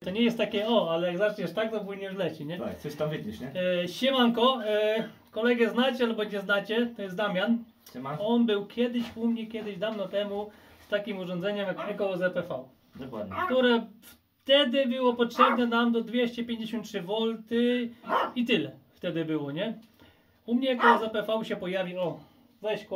To nie jest takie o, ale jak zaczniesz tak, to płyniesz leci, nie? Tak, coś tam wytniesz, nie? Siemanko, kolegę znacie albo nie znacie, to jest Damian. Siema. On był kiedyś u mnie, dawno temu, z takim urządzeniem jak Eko ZPV, Dokładnie. które wtedy było potrzebne nam do 253 V i tyle wtedy było, nie? U mnie Eko ZPV się pojawi, o, weź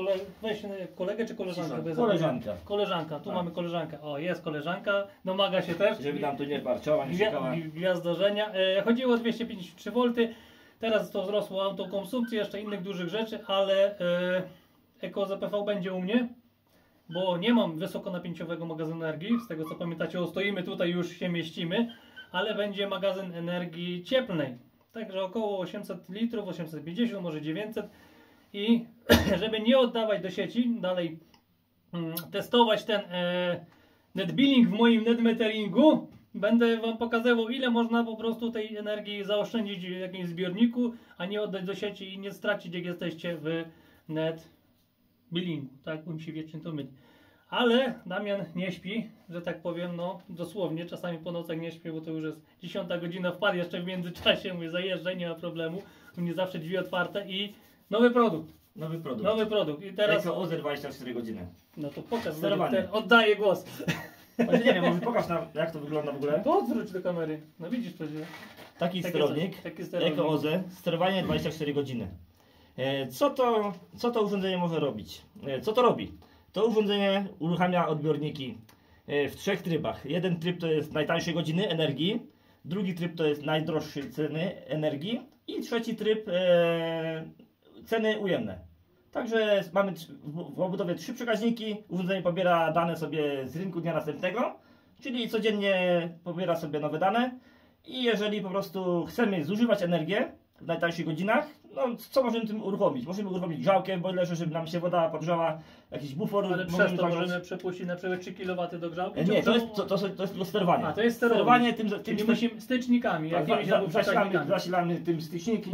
kolegę czy koleżankę? Bez Koleżanka. Koleżanka, tu Tak. mamy koleżankę, o jest koleżanka, domaga się też. Żeby nam tu nie parciała, nie sikała. Gwiazdorzenia. Chodziło o 253 V, teraz to wzrosło autokonsumpcję, jeszcze innych dużych rzeczy, ale Eko ZPV będzie u mnie, bo nie mam wysokonapięciowego magazynu energii, z tego co pamiętacie, stoimy tutaj, już się mieścimy, ale będzie magazyn energii cieplnej, także około 800 litrów, 850, może 900 i żeby nie oddawać do sieci, dalej testować ten netbilling w moim netmeteringu, będę wam pokazywał, ile można po prostu tej energii zaoszczędzić w jakimś zbiorniku, a nie oddać do sieci i nie stracić, jak jesteście w netbillingu. Tak, bym się wiecznie to myli. Ale Damian nie śpi, że tak powiem, no dosłownie, czasami po nocach nie śpi, bo to już jest 10 godzina, wpadł jeszcze w międzyczasie, mówię, zajeżdżaj, nie ma problemu, u mnie zawsze drzwi otwarte i nowy produkt. Nowy produkt. Nowy produkt. I teraz... Eko OZE 24 godziny. No to pokaż, Sterowanie. oddaję głos. Znaczy, nie wiem, może pokaż nam, jak to wygląda w ogóle. To odwróć do kamery. No widzisz przecież. Taki sterownik, Taki sterownik. Eko OZE, sterowanie 24 godziny. Co to urządzenie może robić? Co to robi? To urządzenie uruchamia odbiorniki w trzech trybach. Jeden tryb to jest najtańsze godziny energii, drugi tryb to jest najdroższe ceny energii i trzeci tryb ceny ujemne. Także mamy w obudowie 3 przekaźniki, urządzenie pobiera dane sobie z rynku dnia następnego, czyli codziennie pobiera sobie nowe dane i jeżeli po prostu chcemy zużywać energię w najtańszych godzinach, no co możemy tym uruchomić? Możemy uruchomić grzałkę w boilerze, żeby nam się woda podgrzała, jakiś bufor. Ale przez to możemy przepuścić na przykład 3 kW do grzałki? Nie, to jest tylko sterowanie. A, to jest sterowanie tym musimy stycznikami, tak, jakimiś albo przekaźnikami. zasilamy tym stycznikiem.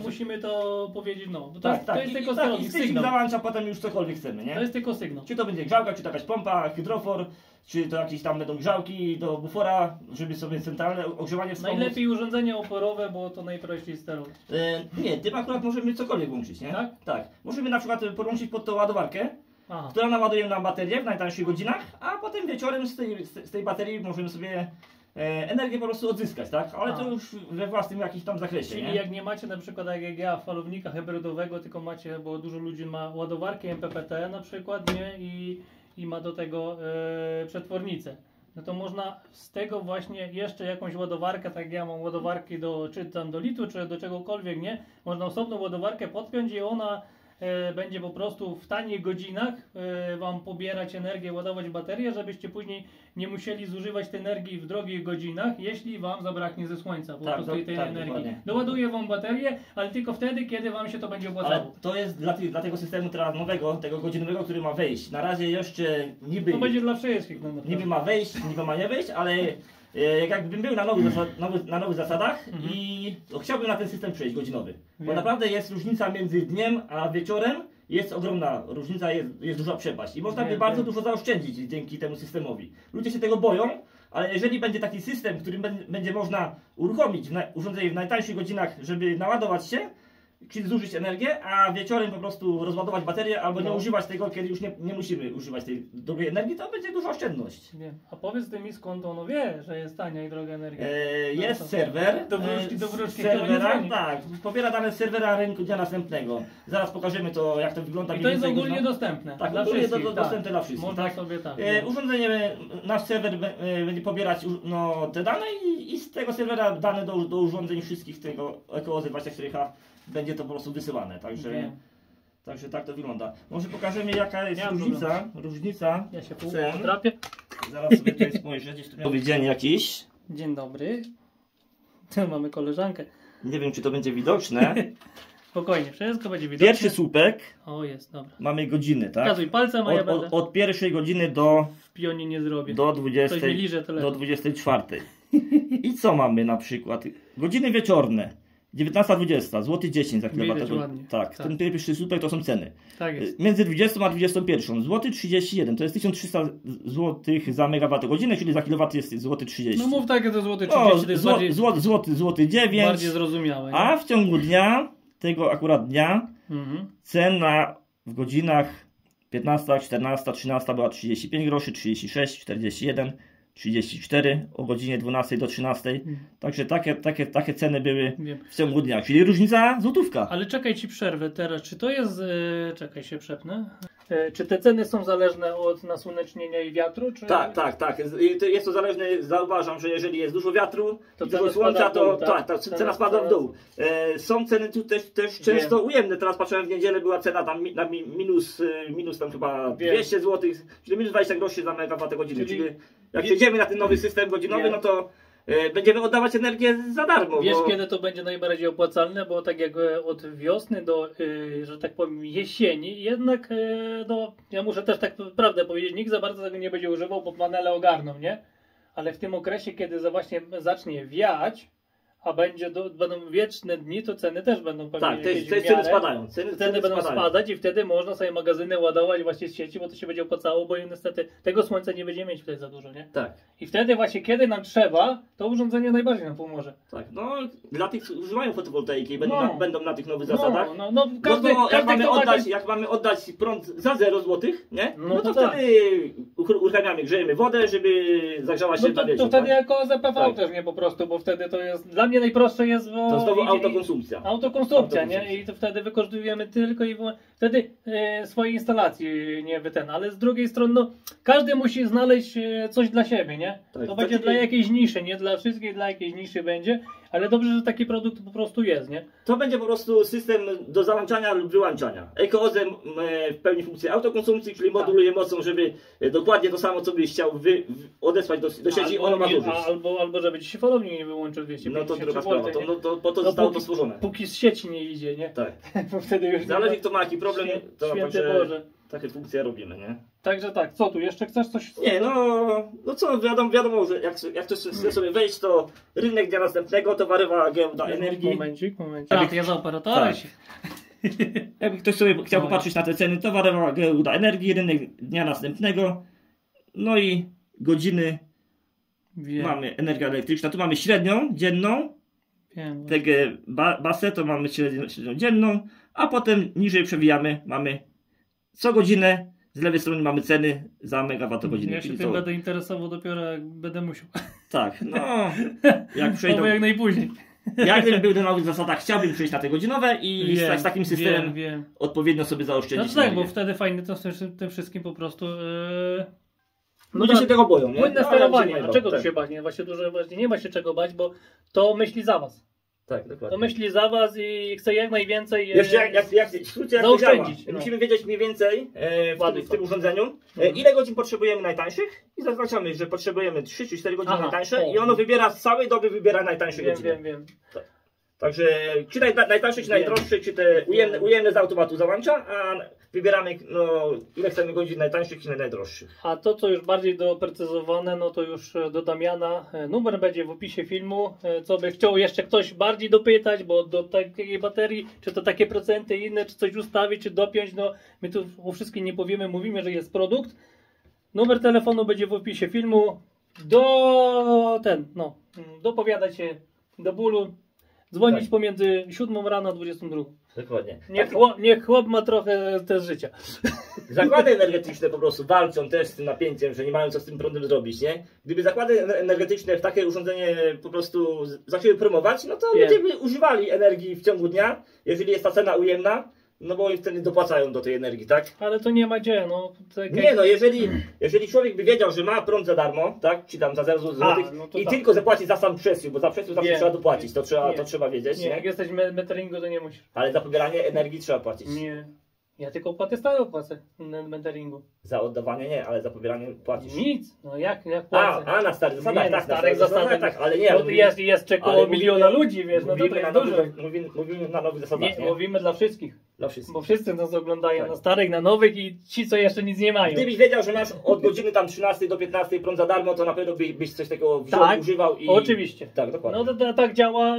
Musimy to powiedzieć, no. Bo to, tak, jest, tak. to jest tylko sterownik, sygnał załącza potem już cokolwiek chcemy, nie? To jest tylko sygnał. Czy to będzie grzałka, czy to jakaś pompa, hydrofor, czy to jakieś tam będą grzałki do bufora, żeby sobie centralne ogrzewanie wspomóc. Najlepiej urządzenia oporowe, bo to najprościej sterować. Nie, tym akurat możemy cokolwiek łączyć, nie? Tak? Tak. Możemy na przykład podłączyć pod tą ładowarkę, Aha. która naładuje nam baterię w najtańszych godzinach, a potem wieczorem z tej baterii możemy sobie energię po prostu odzyskać, tak? Ale to już we własnym jakimś tam zakresie. Czyli nie? jak nie macie na przykład jak ja falownika hybrydowego, tylko macie, bo dużo ludzi ma ładowarkę MPPT na przykład, nie? I ma do tego przetwornicę. No to można z tego właśnie jeszcze jakąś ładowarkę, tak jak ja mam ładowarki czy tam do litu, czy do czegokolwiek, nie? Można osobną ładowarkę podpiąć i ona będzie po prostu w tanich godzinach wam pobierać energię, ładować baterię, żebyście później nie musieli zużywać tej energii w drogich godzinach, jeśli wam zabraknie ze słońca po prostu tej energii. Dokładnie. Doładuje wam baterię, ale tylko wtedy, kiedy wam się to będzie opłacało. Ale to jest dla tego systemu teraz nowego, tego godzinowego, który ma wejść. Na razie jeszcze niby... To będzie dla wszystkich. No, niby ma wejść, niby ma nie wejść, ale jakbym był na nowych zasadach i chciałbym na ten system przejść godzinowy. Bo naprawdę jest różnica między dniem a wieczorem, jest ogromna różnica, jest duża przepaść. I można by bardzo dużo zaoszczędzić dzięki temu systemowi. Ludzie się tego boją, ale jeżeli będzie taki system, w którym będzie można uruchomić urządzenie w najtańszych godzinach, żeby naładować się, czyli zużyć energię, a wieczorem po prostu rozładować baterię albo nie używać tego, kiedy już nie musimy używać tej drogiej energii, to będzie duża oszczędność. Nie. A powiedz mi, skąd ono wie, że jest tania i droga energia? Jest serwer. Do wróżki serwera, tak. Pobiera dane z serwera rynku dnia następnego. Zaraz pokażemy to, jak to wygląda. I to jest ogólnie dostępne. Tak, dla ogólnie wszystkich, dostępne dla wszystkich. Można tak. sobie tak. Urządzenie, nasz serwer będzie pobierać te dane i z tego serwera dane do urządzeń wszystkich tego Eko OZE 24H będzie to po prostu wysyłane. Także tak to wygląda. Może pokażemy, jaka jest różnica ja się cen. potrafię. Zaraz sobie tutaj spojrzę, gdzieś tu miał być dzień jakiś. Dzień dobry. Tu mamy koleżankę. Nie wiem, czy to będzie widoczne. Spokojnie, wszystko będzie widoczne. Pierwszy słupek. O, jest, dobra. Mamy godziny, tak? Pokazuj palcem, a ja będę. Od pierwszej godziny do... W pionie nie zrobię. Do 20, liże do 24. I co mamy na przykład? Godziny wieczorne. 19-20, złoty 10 za Widać kilowattogodzynę. ładnie. Tak, Tak. ten pierwszy słupek to są ceny. Tak jest. Między 20 a 21, złoty 31, to jest 1300 zł za megawattogodzinę, czyli za kilowat jest złoty 30. No mów takie to złoty No, 30, to jest bardziej, złoty 9, bardziej zrozumiałe. nie? a w ciągu dnia, tego akurat dnia, Mhm. cena w godzinach 15, 14, 13 była 35 groszy, 36, 41, 34 o godzinie 12 do 13. Także takie ceny były Wiem. w ciągu dnia, czyli różnica złotówka. Ale czekaj, ci przerwę teraz. Czy to jest. Czekaj, się przepnę. Czy te ceny są zależne od nasłonecznienia i wiatru? Czy... Tak. Jest to zależne, zauważam, że jeżeli jest dużo wiatru, To dużo cena słońca, spada w dół, to tak? ta cena spada w dół. Są ceny tu też często ujemne. Teraz patrzyłem w niedzielę, była cena tam na minus tam chyba Wiem. 200 zł, czyli minus 20 groszy za megawattogodzinę. Czyli- Czyli jak przejdziemy na ten nowy system godzinowy, Wiem. no to będziemy oddawać energię za darmo. Wiesz, bo... kiedy to będzie najbardziej opłacalne? Bo tak jak od wiosny do, że tak powiem, jesieni, jednak, no, ja muszę też tak prawdę powiedzieć, nikt za bardzo tego nie będzie używał, bo panele ogarną, nie? Ale w tym okresie, kiedy właśnie zacznie wiać, a będą wieczne dni, to ceny też będą pewnie Tak, jakieś te w ceny miarę. spadają. Ceny będą spadać i wtedy można sobie magazyny ładować właśnie z sieci, bo to się będzie opłacało, bo niestety tego słońca nie będziemy mieć wtedy za dużo, nie? Tak. I wtedy właśnie, kiedy nam trzeba, to urządzenie najbardziej nam pomoże. Tak, no dla tych, którzy używają fotowoltaiki, No. będą na tych nowych zasadach. No, każdy, No to każdy, kto ma jak mamy oddać prąd za 0 złotych, nie? No No to to tak. wtedy uruchamiamy, grzejemy wodę, żeby zagrzała się No na to wieczór, wtedy tak? jako ZPV Tak. też nie po prostu, bo wtedy to jest, dla mnie najprostsze jest, bo To znowu idzie- autokonsumpcja. Autokonsumpcja, nie? I to wtedy wykorzystujemy tylko i wtedy swojej instalacji nie ale z drugiej strony, no, każdy musi znaleźć coś dla siebie, nie? Tak, To będzie taki- dla jakiejś niszy, nie dla wszystkich, dla jakiejś niszy będzie, ale dobrze, że taki produkt po prostu jest, nie? To będzie po prostu system do załączania lub wyłączania. EcoOZE w pełni funkcję autokonsumpcji, czyli moduluje mocą, żeby dokładnie to samo, co byś chciał odesłać do sieci, ono ma zużyć. Albo żeby ci się falownik nie wyłączył 250 No to druga sprawa, V, nie? po to zostało to stworzone. Póki z sieci nie idzie, nie? Tak. Bo wtedy już Zależy kto ma jaki problem, to Święty także Boże. takie funkcje robimy, nie? Także tak, co tu? Jeszcze chcesz coś? Nie, no co, wiadomo, że jak ktoś chce sobie wejść, to rynek dnia następnego, towarowa giełda energii. Momencik. Tak. Ja za operatora Tak. się. Jakby ktoś sobie chciał No. popatrzeć na te ceny, towarowa giełda energii, rynek dnia następnego, no i godziny Wiem, mamy energia elektryczna, tu mamy średnią dzienną, wiem. PG basę to mamy średnią dzienną, a potem niżej przewijamy, mamy co godzinę, z lewej strony mamy ceny za megawattogodzinę. Ja się czyli tym to- będę interesował dopiero jak będę musiał. Tak, no jak przejdą, Albo jak najpóźniej. ja gdybym był na nowych zasadach, chciałbym przejść na te godzinowe i z takim systemem Wiem. odpowiednio sobie zaoszczędzić. Znaczy tak, bo energię. wtedy fajnie to tym wszystkim po prostu. Ludzie się tego boją, nie? Płynne No, ale sterowanie. ludzie A mają, czego tak. tu się bać? Nie, właśnie dużo właśnie nie ma się czego bać, bo to myśli za was. Tak, To dokładnie. myśli za was i chce jak najwięcej. Jeszcze jak w skrócie jak to działa. zaoszczędzić, no. Musimy wiedzieć mniej więcej w tym urządzeniu, Mhm. ile godzin potrzebujemy najtańszych i zaznaczamy, że potrzebujemy 3 czy 4 godziny Aha, najtańsze o. i ono wybiera z całej doby wybiera najtańsze godziny. Wiem. Także czy najtańsze, czy najdroższe, czy te ujemne z automatu załącza, a wybieramy ile chcemy godzin najtańszych, czy najdroższych. A to, co już bardziej doprecyzowane, no to już do Damiana. Numer będzie w opisie filmu. Co by chciał jeszcze ktoś bardziej dopytać, bo do takiej baterii, czy to takie procenty inne, czy coś ustawić, czy dopiąć, no my tu o wszystkim nie powiemy, mówimy, że jest produkt. Numer telefonu będzie w opisie filmu. Dopowiadać się do bólu. Dzwonić Tak. pomiędzy 7 rano a 22. Dokładnie. Niech chłop ma trochę też życia. Zakłady energetyczne po prostu walczą też z tym napięciem, że nie mają co z tym prądem zrobić, nie? Gdyby zakłady energetyczne w takie urządzenie po prostu zaczęły promować, no to Nie. ludzie by używali energii w ciągu dnia, jeżeli jest ta cena ujemna, no bo oni wtedy dopłacają do tej energii, tak? Ale to nie ma gdzie, no. Tak Nie no, jeżeli człowiek by wiedział, że ma prąd za darmo, tak? Czy tam za 0 zł no to i tak. tylko zapłaci za sam przesył, bo za przesył zawsze Nie. trzeba dopłacić, to Nie. trzeba wiedzieć, Nie, nie? jak jesteś meteringu, to nie musisz. Ale za pobieranie energii trzeba płacić. Nie. Ja tylko opłaty stałe płacę na meteringu. Za oddawanie nie, ale za pobieranie płacisz. Nic. No jak płacę? A na starych zasadach, Nie, na tak, starych zasadach. tak, ale nie. No, jest ale około miliona ludzi, wiesz, no to mówimy jest na dużo. mówimy na nowych zasadach, Nie, nie? mówimy dla wszystkich. Dla wszystkich. Bo wszyscy nas oglądają Tak. na starych, na nowych i ci, co jeszcze nic nie mają. Gdybyś wiedział, że masz od godziny tam 13 do 15 prąd za darmo, to na pewno byś coś takiego wziął, Tak, używał i... oczywiście. Tak, dokładnie. No to tak działa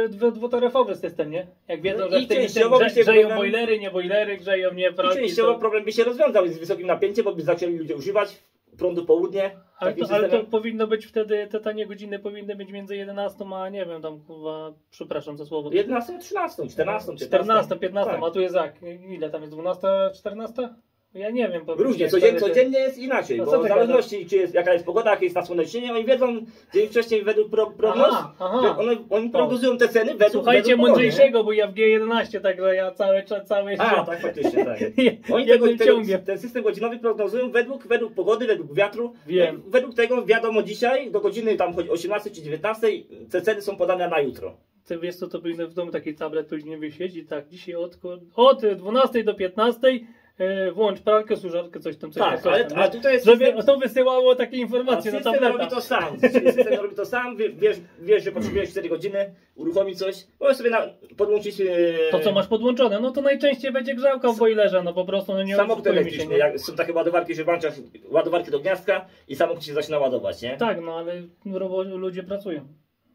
dwutaryfowy system, nie? Jak wiedzą, No że i w tym częściowo by się grzeją problem- bojlery, nie bojlery, grzeją nie I pralki. częściowo to- problem by się rozwiązał z wysokim napięciem, bo by zaczęli ludzie używać prądu południe. Ale takim to, ale to systemem. powinno być wtedy, te tanie godziny powinny być między 11 a nie wiem, tam kurwa, przepraszam za słowo. 11, 13, 14, 14, 15, Tak. a tu jest jak? Ile tam jest? 12, 14? Ja nie wiem. powiem Różnie, ci, codziennie jest inaczej, No bo co w ty zależności czy jest, jaka jest pogoda, jaka jest nasłonecznienie, oni wiedzą dzień wcześniej według prognoz, Aha. że oni prognozują te ceny według Słuchajcie według pogody, mądrzejszego, bo ja w G11, także ja cały nie? A, tak faktycznie, tak. Oni jednym ciągiem. ten system godzinowy prognozują według pogody, według wiatru. Wiem. Według tego wiadomo dzisiaj, do godziny tam 18 czy 19 te ceny są podane na jutro. Ty wiesz co, to powinno w domu taki tablet powinien wisieć i tak, dzisiaj od 12 do 15 włącz pralkę, suszarkę, coś tam, Tak, tam, ale nie? tutaj jest Żeby system, to wysyłało takie a informacje na system tableta. robi to sam. System robi to sam, wiesz, że potrzebujesz 4 godziny, uruchomi coś, możesz sobie podłączyć To co masz podłączone, no to najczęściej będzie grzałka w boilerze, no po prostu no nie samochód oszukujmy się, elektryczny. nie? Jak są takie ładowarki, że włączasz ładowarki do gniazdka i samochód się zaczyna ładować, nie? Tak, no ale ludzie pracują.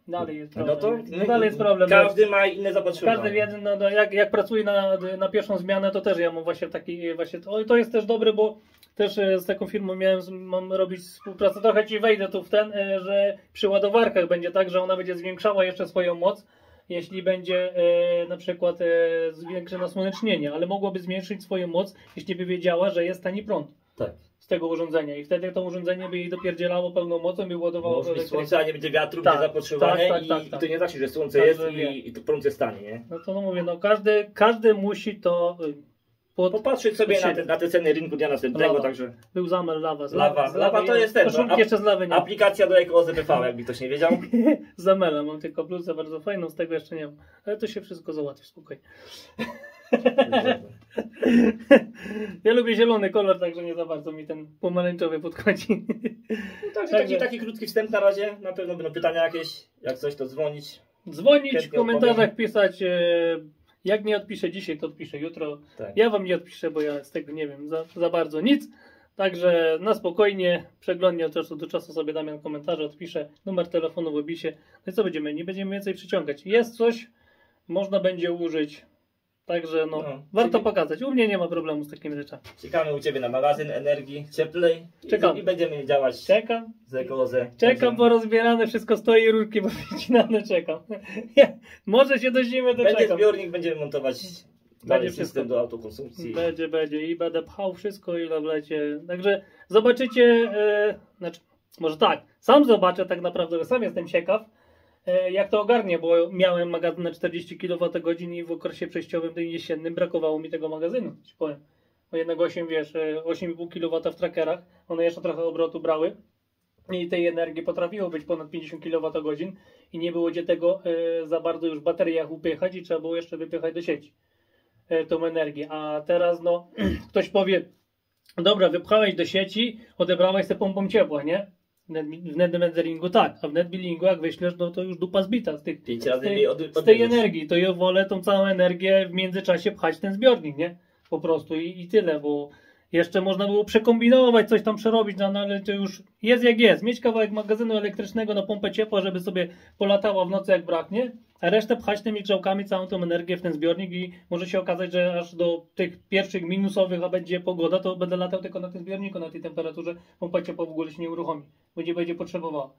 Dalej jest No problem. to Dalej jest problem. każdy ma inne zapotrzebowanie. Każdy wie, no, jak pracuje na pierwszą zmianę, to też ja mam właśnie taki, to jest też dobre, bo też z taką firmą mam robić współpracę. Trochę ci wejdę tu w ten, że przy ładowarkach będzie tak, że ona będzie zwiększała jeszcze swoją moc, jeśli będzie na przykład zwiększe nasłonecznienie, ale mogłaby zmniejszyć swoją moc, jeśli by wiedziała, że jest tani prąd Tak. z tego urządzenia i wtedy to urządzenie by jej dopierdzielało pełną mocą i ładowało Może być elektrykę. słońce, a nie będzie wiatru, Tak, będzie zapotrzebowanie tak. i to nie znaczy, że słońce Tak, jest że wie. i to prąd jest tani, nie? No to no mówię, no każdy musi to Popatrzeć sobie na te ceny rynku dnia następnego, Lawa. także Był zamel lawa. Lawa to jest ten, Koszulki jeszcze z lawy nie. aplikacja do EcoZPV, jakby ktoś nie wiedział. Z zamela mam tylko bluzę bardzo fajną, z tego jeszcze nie mam. Ale to się wszystko załatwi, spokojnie. Ja lubię zielony kolor, także nie za bardzo mi ten pomarańczowy podchodzi. No, także taki krótki wstęp na razie, na pewno będą pytania jakieś, jak coś to dzwonić. Dzwonić, w Chętnie komentarzach odpowiem. pisać. Jak nie odpiszę dzisiaj, to odpiszę jutro. Tak. Ja wam nie odpiszę, bo ja z tego nie wiem za bardzo nic. Także na spokojnie, przeglądnie od czasu do czasu sobie Damian komentarze, odpiszę numer telefonu w opisie. No i co będziemy? Nie będziemy więcej przyciągać. Jest coś, można będzie użyć. Także no, No, warto czyli- pokazać. U mnie nie ma problemu z takimi rzeczami. Czekamy u Ciebie na magazyn energii cieplej Czekam. i będziemy działać Czekam, z EcoZe. czekam, bo rozbierane wszystko stoi, rurki bo wycinane, czekam. Może się do zimy Będzie doczekam. zbiornik, będziemy montować dalej wszystko. system do autokonsumpcji. Będzie i będę pchał wszystko ile wlecie. Także zobaczycie, znaczy może tak, sam zobaczę tak naprawdę, że sam jestem ciekaw jak to ogarnie, bo miałem magazyn na 40 kWh i w okresie przejściowym tym jesiennym brakowało mi tego magazynu, ci powiem. Bo jednak 8,5 kW w trackerach, one jeszcze trochę obrotu brały i tej energii potrafiło być ponad 50 kWh i nie było gdzie tego za bardzo już w bateriach upychać i trzeba było jeszcze wypychać do sieci tą energię. A teraz no ktoś powie, dobra, wypchałeś do sieci, odebrałeś sobie pompą ciepła, nie? W netmeteringu tak, a w netbillingu jak wyślesz, no to już dupa zbita z tych 5 razy z tej, mniej z tej energii, to ja wolę tą całą energię w międzyczasie pchać w ten zbiornik, nie? Po prostu i tyle, bo jeszcze można było przekombinować, coś tam przerobić, no ale to już jest jak jest. Mieć kawałek magazynu elektrycznego na pompę ciepła, żeby sobie polatała w nocy jak braknie, a resztę pchać tymi grzałkami całą tą energię w ten zbiornik i może się okazać, że aż do tych pierwszych minusowych, a będzie pogoda, to będę latał tylko na tym zbiorniku, na tej temperaturze, pompa ciepła w ogóle się nie uruchomi, bo nie będzie potrzebowała.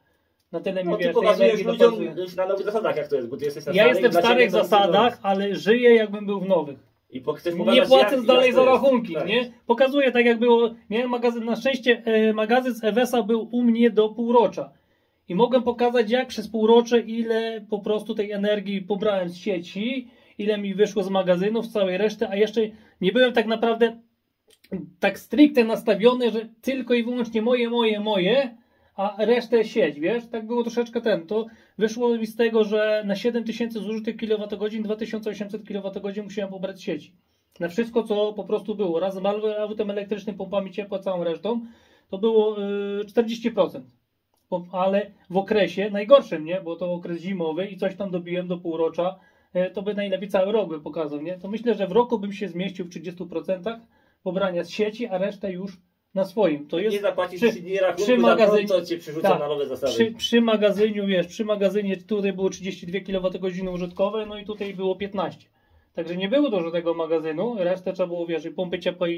Na tyle mi No ty wiesz, tej pokazujesz energii ludziom dopasuje. już na nowych zasadach jak to jest, bo ty jesteś na Ja starych, jestem w dla ciebie starych to jest zasadach, ale żyję jakbym był w nowych. I chcesz Nie pokazać, płacąc dalej jak za to jest. rachunki, Tak. nie? Pokazuję tak jak było, miałem magazyn, na szczęście magazyn z Ewesa był u mnie do półrocza. I mogłem pokazać jak przez półrocze ile po prostu tej energii pobrałem z sieci, ile mi wyszło z magazynów, z całej reszty, a jeszcze nie byłem tak naprawdę tak stricte nastawiony, że tylko i wyłącznie moje, a resztę sieć, wiesz? Tak było troszeczkę to wyszło mi z tego, że na 7000 zużytych kWh 2800 kWh musiałem pobrać z sieci. Na wszystko, co po prostu było. Razem z autem elektrycznym, pompami ciepła, całą resztą, to było 40%. Ale w okresie najgorszym, nie? Bo to okres zimowy i coś tam dobiłem do półrocza to by najlepiej cały rok by pokazał, nie? To myślę, że w roku bym się zmieścił w 30% pobrania z sieci, a resztę już na swoim. To jest Nie zapłacisz przy- 3 dni rachunku przy za magazynie- prąd, to cię przerzuca tak, na nowe zasady. przy magazynie, wiesz, przy magazynie tutaj było 32 kWh użytkowe, no i tutaj było 15. Także nie było dużo tego magazynu, resztę trzeba było, wiesz, i pompy ciepła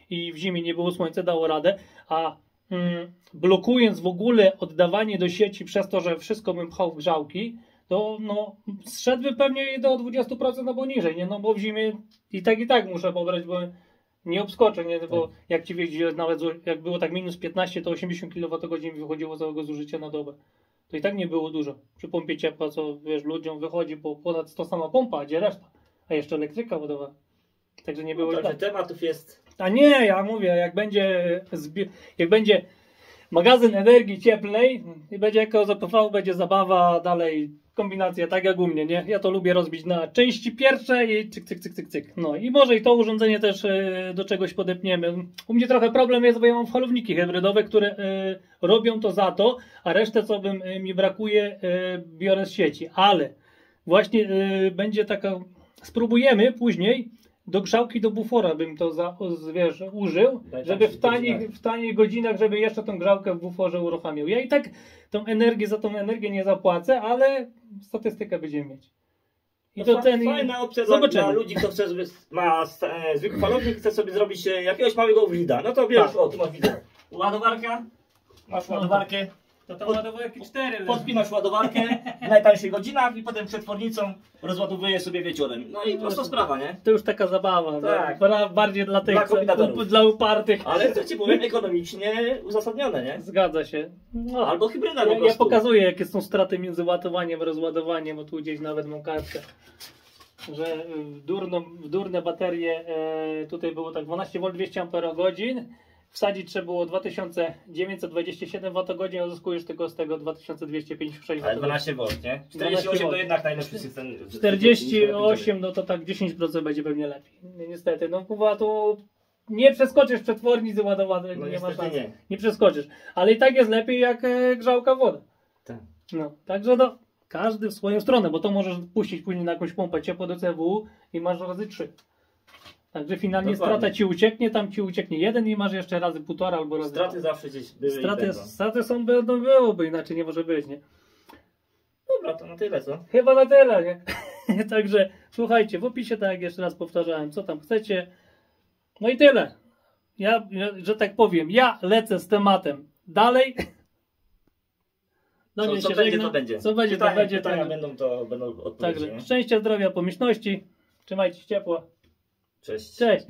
i w zimie nie było słońca, dało radę, a blokując w ogóle oddawanie do sieci przez to, że wszystko bym pchał w grzałki, to no, zszedłby pewnie do 20% albo niżej, nie? No bo w zimie i tak muszę pobrać, bo nie obskoczę, nie? Bo jak ci wiedzie, nawet jak było tak minus 15, to 80 kWh wychodziło całego zużycia na dobę. To i tak nie było dużo. Przy pompie ciepła, co wiesz, ludziom wychodzi po ponad 100 sama pompa, a gdzie reszta? A jeszcze elektryka wodowa. Także nie było Także źle. tematów jest... A nie, ja mówię, jak będzie magazyn energii cieplnej i będzie jako ZPV, będzie zabawa, dalej kombinacja, tak jak u mnie, nie? Ja to lubię rozbić na części pierwsze i cyk, cyk, cyk, cyk, cyk. No i może i to urządzenie też do czegoś podepniemy. U mnie trochę problem jest, bo ja mam falowniki hybrydowe, które robią to za to, a resztę, co mi brakuje, biorę z sieci. Ale właśnie będzie taka, spróbujemy później do grzałki do bufora bym to wiesz, użył, żeby w tanich godzinach, żeby jeszcze tą grzałkę w buforze uruchamiał. Ja i tak za tą energię nie zapłacę, ale statystykę będziemy mieć. I to fajna opcja dla ludzi, kto chce sobie, ma zwykły falownik, chce sobie zrobić jakiegoś małego grida. No to wiesz, Tak. o tu masz widzę. Ładowarka, masz ładowarkę, To ładowarki 4. podpinasz ładowarkę w najtańszych godzinach i potem przetwornicą rozładowujesz sobie wieczorem. No i prosta sprawa, nie? To już taka zabawa, Tak. bardziej dla tych, Dla kombinatorów. dla upartych. Ale co ci powiem, ekonomicznie uzasadnione, nie? Zgadza się. No. Albo hybryda po Ja prostu. pokazuję, jakie są straty między ładowaniem a rozładowaniem, bo tu gdzieś nawet mam kartkę, że w durne baterie tutaj było tak 12 V 200 Ah, wsadzić trzeba było 2927 Wh, a uzyskujesz tylko z tego 2256 Ale Wh. 12 V, nie? 12 48 V. to jednak najlepszy system. 48, no to tak 10% będzie pewnie lepiej. Niestety, no chyba tu nie przeskoczysz przetwornicy ładowanej, No nie ma niestety szans. nie. Nie przeskoczysz. Ale i tak jest lepiej jak grzałka woda. Tak. No, także no, każdy w swoją stronę, bo to możesz puścić później na jakąś pompę ciepło do CW i masz razy 3. Także finalnie Dokładnie. strata ci ucieknie, tam ci ucieknie 1 i masz jeszcze razy 1,5 albo razy Straty 2. zawsze gdzieś były i będą. Straty są, będą byłoby, inaczej nie może być, nie? Dobra, to na tyle, co? Chyba na tyle, nie? Także słuchajcie, w opisie, tak jak jeszcze raz powtarzałem, co tam chcecie. No i tyle. Ja, że tak powiem, ja lecę z tematem dalej. Do mnie Co się będzie, żegnam. to będzie. Co będzie, pytania, to będzie. pytania tak. będą, to będą odpowiedzi. Także nie? szczęścia, zdrowia, pomyślności. Trzymajcie się ciepło. Cześć. Cześć.